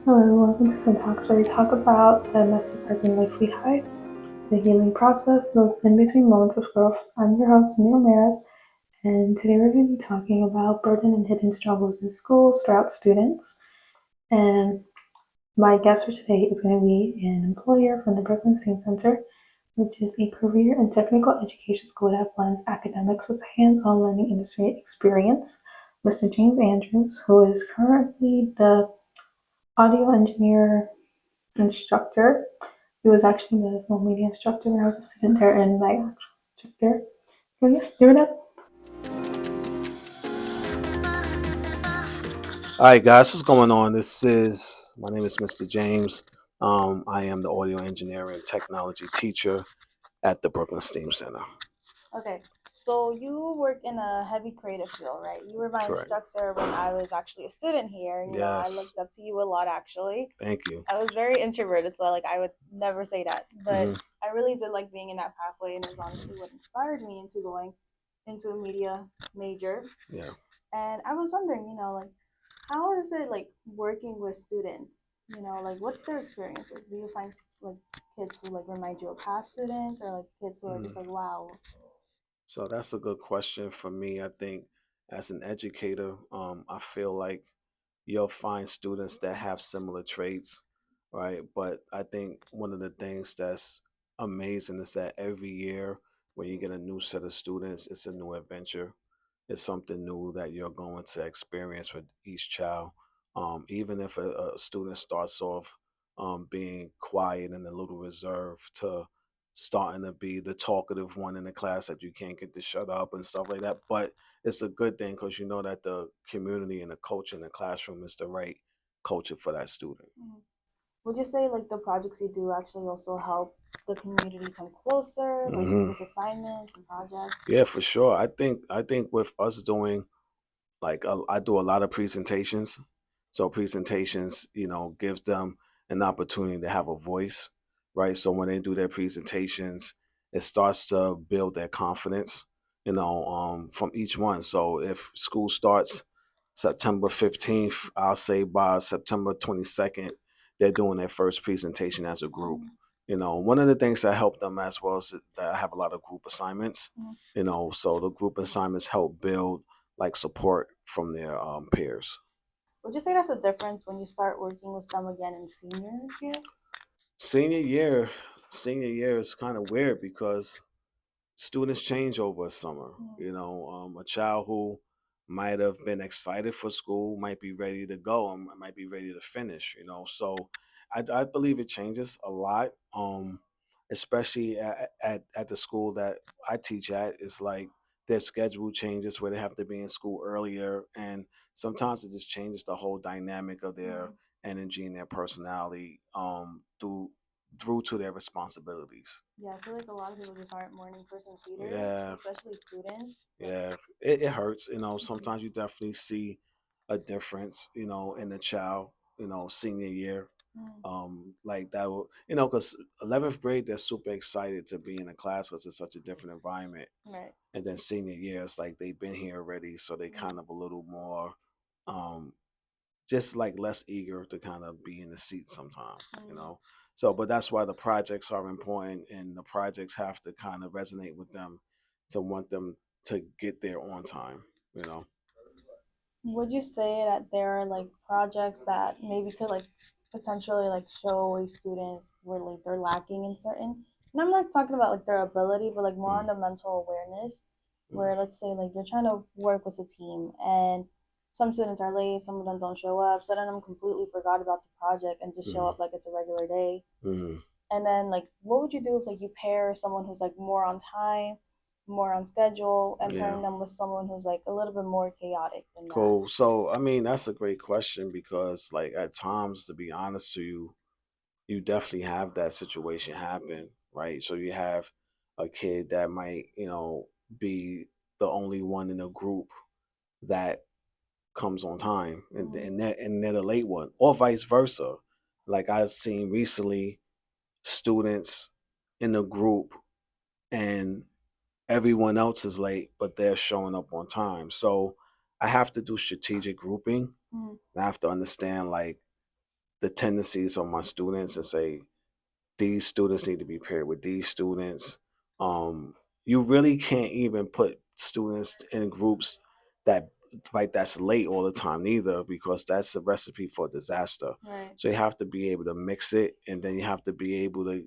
Hello, welcome to Sun Talks, where we talk about the messy parts in life we hide, the healing process, those in between moments of growth. I'm your host, Neil Ramirez, and today we're going to be talking about burden and hidden struggles in schools throughout students. And my guest for today is going to be an employer from the Brooklyn STEAM Center, which is a career and technical education school that blends academics with hands on learning industry experience. Mr. James Andrews, who is currently the audio engineer instructor. He was actually the film media instructor when I was a student there and my actual instructor. So yeah, give it up. All right, guys, what's going on? My name is Mr. James. I am the audio engineering technology teacher at the Brooklyn Steam Center. Okay, so you work in a heavy creative field, right? You were my Correct. instructor when I was actually a student here. I Yes. looked up to you a lot actually. Thank you. I was very introverted, so I would never say that, but Hmm. I really did like being in that pathway, and it was honestly what inspired me into going into a media major. Yeah. And I was wondering, how is it like working with students? What's their experiences? Do you find like kids who like remind you of past students, or like kids who are Hmm. just like, wow? So that's a good question for me. I think as an educator, I feel like you'll find students that have similar traits, right? But I think one of the things that's amazing is that every year when you get a new set of students, it's a new adventure. It's something new that you're going to experience with each child. Even if a student starts off being quiet and a little reserved to starting to be the talkative one in the class that you can't get to shut up and stuff like that. But it's a good thing because you know that the community and the culture in the classroom is the right culture for that student. Mhm. Would you say like the projects you do actually also help the community come closer, like Hmm. this assignments and projects? Yeah, for sure. I think with us doing I do a lot of presentations. So presentations, gives them an opportunity to have a voice, right? So when they do their presentations, it starts to build their confidence, from each one. So if school starts September 15th, I'll say by September 22nd, they're doing their first presentation as a group. Mhm. One of the things that help them as well is that I have a lot of group assignments, Mhm. so the group assignments help build like support from their peers. Would you say there's a difference when you start working with them again in senior year? Senior year, senior year is kind of weird because students change over a summer. Mhm. A child who might have been excited for school might be ready to go and might be ready to finish. So I believe it changes a lot. Especially at the school that I teach at, it's like their schedule changes where they have to be in school earlier, and sometimes it just changes the whole dynamic of their Mhm. energy and their personality through to their responsibilities. Yeah, I feel like a lot of people just aren't morning persons either, Yeah, especially students. Like, yeah, it hurts. mhm. Sometimes you definitely see a difference, in the child, senior year. Mhm. Like that will, because 11th grade, they're super excited to be in a class because it's such a different environment. Right. And then senior year, it's like they've been here already, so they Mhm. kind of a little more, um, just like less eager to kind of be in the seat sometime. Mhm. So but that's why the projects are important, and the projects have to kind of resonate with them to want them to get there on time. Would you say that there are like projects that maybe could like potentially like show a student where like they're lacking in certain, and I'm not talking about like their ability, but like more Mm, on the mental awareness, mm, where let's say like you're trying to work with a team and some students are late, some of them don't show up, so then I'm completely forgot about the project and just show mm, up like it's a regular day. mm. And then like what would you do if like you pair someone who's like more on time, more on schedule, and Yeah. pairing them with someone who's like a little bit more chaotic than that? Cool. So I mean, that's a great question because like at times, to be honest to you, you definitely have that situation happen, right? So you have a kid that might, be the only one in a group that comes on time, and Mhm. they're the late one, or vice versa. Like I've seen recently, students in a group and everyone else is late, but they're showing up on time. So I have to do strategic grouping. Mhm. I have to understand like the tendencies of my students and say these students need to be paired with these students. Um, you really can't even put students in groups that that's late all the time either, because that's a recipe for disaster. Right. So you have to be able to mix it, and then you have to be able to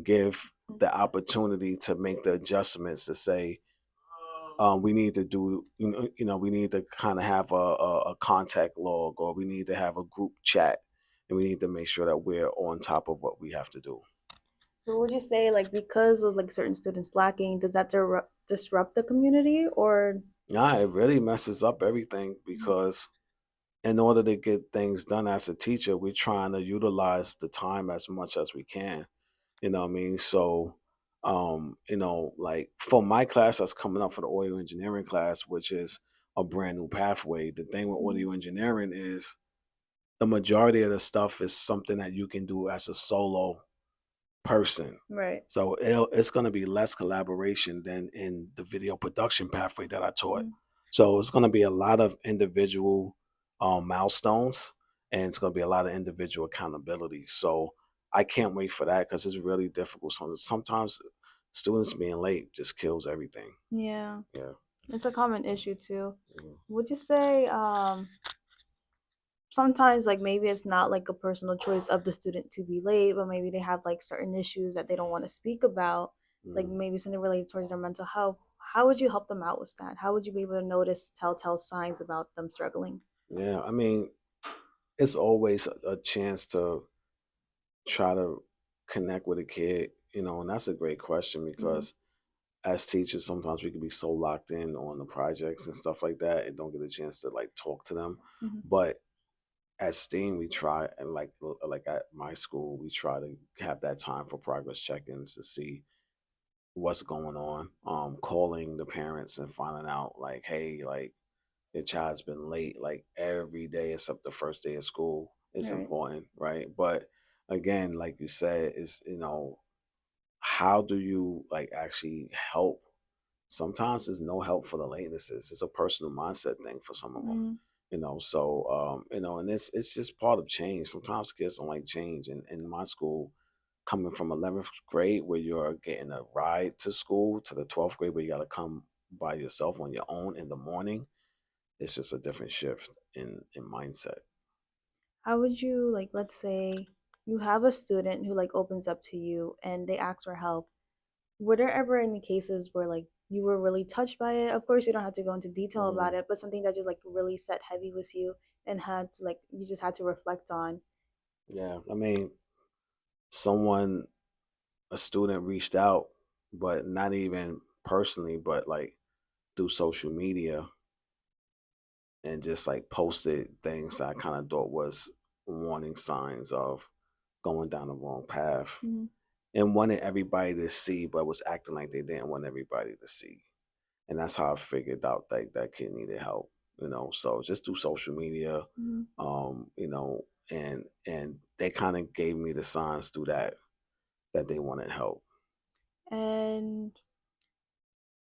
give the opportunity to make the adjustments to say we need to do we need to kind of have a contact log, or we need to have a group chat, and we need to make sure that we're on top of what we have to do. So would you say like because of like certain students lacking, does that disrupt the community or? Yeah, it really messes up everything, because in order to get things done as a teacher, we're trying to utilize the time as much as we can. You know what I mean? So, like for my class that's coming up for the audio engineering class, which is a brand new pathway. The thing with Mhm. audio engineering is the majority of the stuff is something that you can do as a solo person. Right. So it's going to be less collaboration than in the video production pathway that I taught. Mhm. So it's going to be a lot of individual milestones, and it's going to be a lot of individual accountability. So I can't wait for that, because it's really difficult. Sometimes students being late just kills everything. Yeah, Yeah. it's a common issue too. Mhm. Would you say sometimes like maybe it's not like a personal choice of the student to be late, but maybe they have like certain issues that they don't want to speak about, like Mhm. maybe something related towards their mental health. How would you help them out with that? How would you be able to notice telltale signs about them struggling? Yeah. I mean, it's always a chance to try to connect with a kid, and that's a great question, Hmm. because as teachers, sometimes we can be so locked in on the projects and stuff like that and don't get a chance to like talk to them. Hmm. But at STEAM, we try, and like at my school, we try to have that time for progress check-ins to see what's going on. Calling the parents and finding out like, hey, like your child's been late like every day except the first day of school is Right. important, right? But again, like you said, is how do you like actually help? Sometimes there's no help for the latenesses. It's a personal mindset thing for some of them. Mm. So and it's just part of change. Sometimes kids don't like change. And in my school, coming from 11th grade where you're getting a ride to school to the 12th grade where you got to come by yourself on your own in the morning, it's just a different shift in mindset. How would you like, let's say you have a student who like opens up to you and they ask for help. Were there ever any cases where like you were really touched by it? Of course, you don't have to go into detail about Mhm. it, but something that just like really set heavy with you and had to like you just had to reflect on. Yeah, I mean, someone, a student reached out, but not even personally, but like through social media, and just like posted things that I kind of thought was warning signs of going down the wrong path, Hmm. and wanted everybody to see, but was acting like they didn't want everybody to see. And that's how I figured out that kid needed help. So just through social media, Hmm. um, you know, and they kind of gave me the signs through that they wanted help. And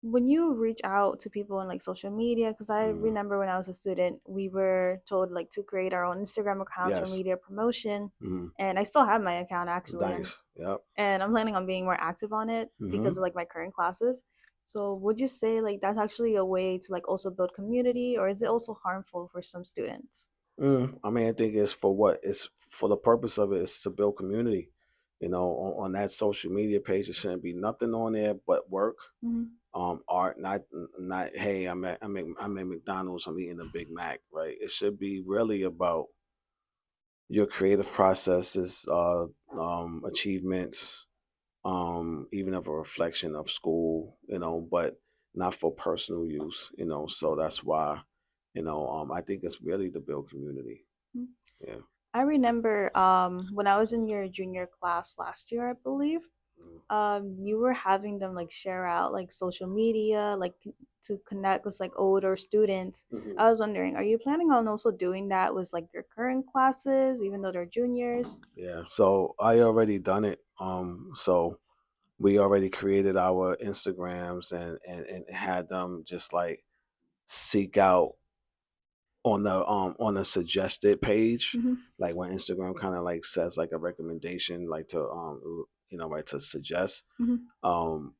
when you reach out to people on like social media, because I Mm, remember when I was a student, we were told like to create our own Instagram accounts for yes. media promotion, Mm, and I still have my account actually, nice. Yep. and I'm planning on being more active on it because Hmm. of like my current classes. So would you say like that's actually a way to like also build community, or is it also harmful for some students? I mean, I think it's for what it's for. The purpose of it is to build community. On that social media page, there shouldn't be nothing on there but work, Hmm. art, not hey, I'm at McDonald's, I'm eating a Big Mac, right? It should be really about your creative processes, achievements, even of a reflection of school, but not for personal use, So that's why, I think it's really to build community. Yeah. I remember when I was in your junior class last year, I believe, Mm. you were having them like share out like social media, like to connect with like older students. Mhm. I was wondering, are you planning on also doing that with like your current classes, even though they're juniors? Yeah. So I already done it. So we already created our Instagrams and had them just like seek out on the suggested page, Mm-hmm. like when Instagram kind of like says like a recommendation, like to right to suggest Mm-hmm. um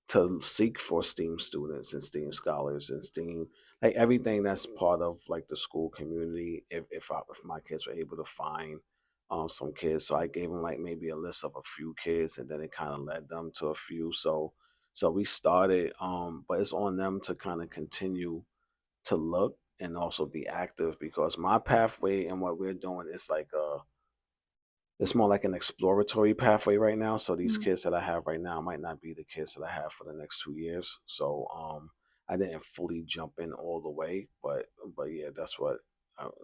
to seek for STEAM students and STEAM scholars and STEAM, like everything that's part of like the school community. If my kids were able to find some kids, so I gave them like maybe a list of a few kids, and then it kind of led them to a few. So we started, but it's on them to kind of continue to look and also be active, because my pathway and what we're doing is like it's more like an exploratory pathway right now. So these Mm-hmm. kids that I have right now might not be the kids that I have for the next 2 years. So I didn't fully jump in all the way, but yeah, that's what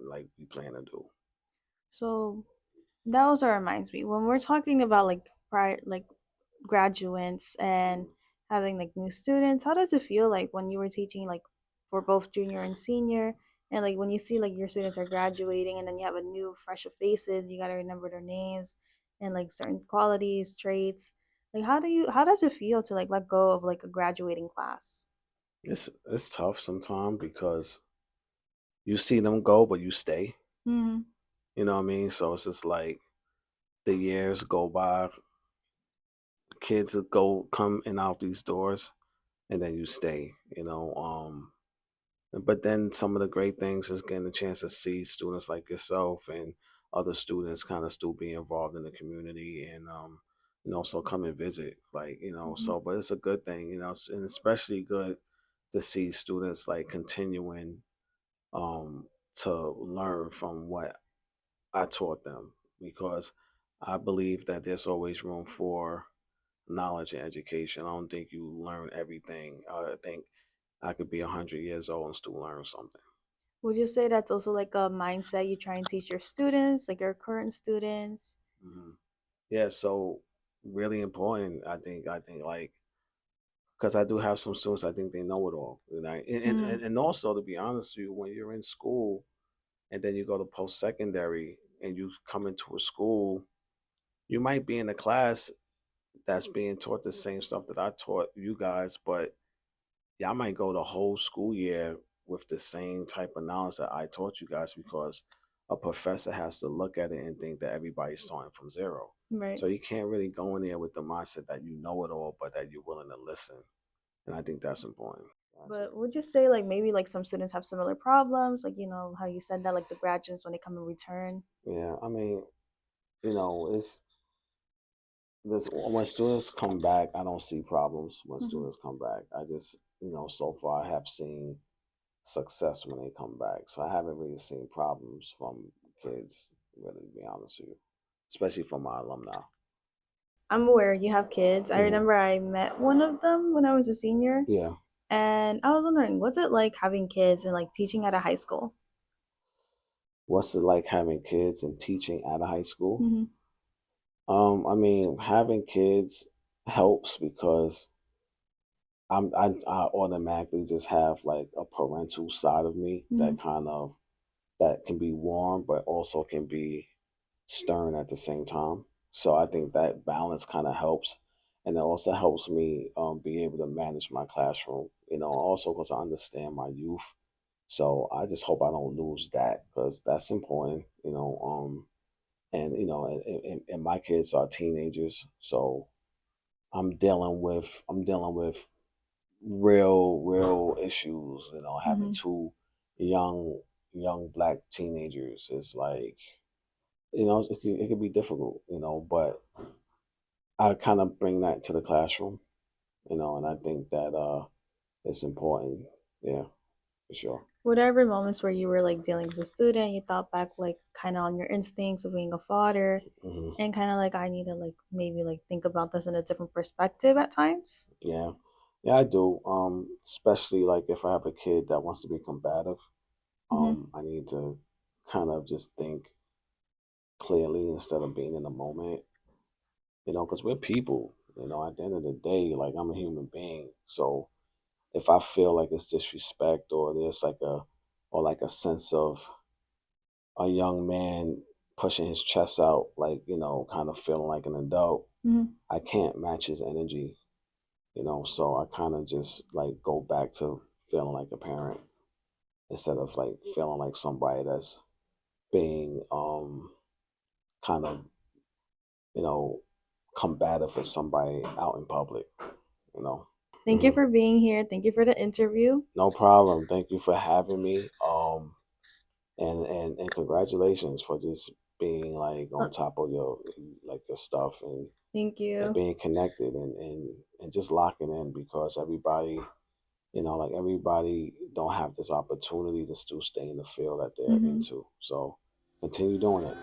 like we plan to do. So that also reminds me when we're talking about like prior like graduates and having like new students, how does it feel like when you were teaching like for both junior and senior, and like when you see like your students are graduating and then you have a new fresh of faces, you got to remember their names and like certain qualities, traits. Like how does it feel to like let go of like a graduating class? It's tough sometimes because you see them go, but you stay. Mm-hmm. You know what I mean? So it's just like the years go by, kids will go come in out these doors, and then you stay. But then some of the great things is getting a chance to see students like yourself and other students kind of still be involved in the community, and also come and visit, like, Mm-hmm. so, but it's a good thing, and especially good to see students like continuing um to learn from what I taught them, because I believe that there's always room for knowledge and education. I don't think you learn everything. I think I could be 100 years old and still learn something. Would you say that's also like a mindset you try and teach your students, like your current students? hmm Yeah, so really important. I think like, because I do have some students, I think they know it all, Mm-hmm. and also, to be honest with you, when you're in school and then you go to post secondary and you come into a school, you might be in a class that's being taught the same stuff that I taught you guys, but y'all might go the whole school year with the same type of knowledge that I taught you guys, because a professor has to look at it and think that everybody's starting from zero. Right. So you can't really go in there with the mindset that you know it all, but that you're willing to listen. And I think that's important. Gotcha. But would you say like maybe like some students have similar problems, like you know how you said that like the graduates when they come and return? Yeah, I mean, it's this when students come back, I don't see problems when Hmm. students come back. I just, so far I have seen success when they come back. So I haven't really seen problems from kids, really, to be honest with you, especially from my alumni. I'm aware you have kids. I hmm remember I met one of them when I was a senior, Yeah. and I was wondering, what's it like having kids and like teaching at a high school? What's it like having kids and teaching at a high school? Hmm. I mean, having kids helps because I automatically just have like a parental side of me Hmm. that can be warm, but also can be stern at the same time. So I think that balance kind of helps. And it also helps me be able to manage my classroom, also because I understand my youth. So I just hope I don't lose that, because that's important. And my kids are teenagers. So I'm dealing with real issues, having Hmm. two young black teenagers is like, it could be difficult, but I kind of bring that to the classroom, and I think that it's important. Yeah, for sure. Were there ever moments where you were like dealing with a student, you thought back like kind of on your instincts of being a father, hmm and kind of like I need to like maybe like think about this in a different perspective at times? Yeah, yeah, I do. Especially like if I have a kid that wants to be combative, Hmm. I need to kind of just think clearly instead of being in the moment, because we're people. At the end of the day, like, I'm a human being. So if I feel like it's disrespect, or there's like a sense of a young man pushing his chest out, like, kind of feeling like an adult, Hmm. I can't match his energy, so I kind of just like go back to feeling like a parent. instead of like feeling like somebody that's being kind of, you know, combative with somebody out in public, you know. Thank you for being here. Thank you for the interview. No problem. Thank you for having me. And congratulations for just being like Uh, on top of your like your stuff Thank and you. being connected and just locking in because everybody, like everybody don't have this opportunity to still stay in the field that they're Hmm. into. So continue doing it.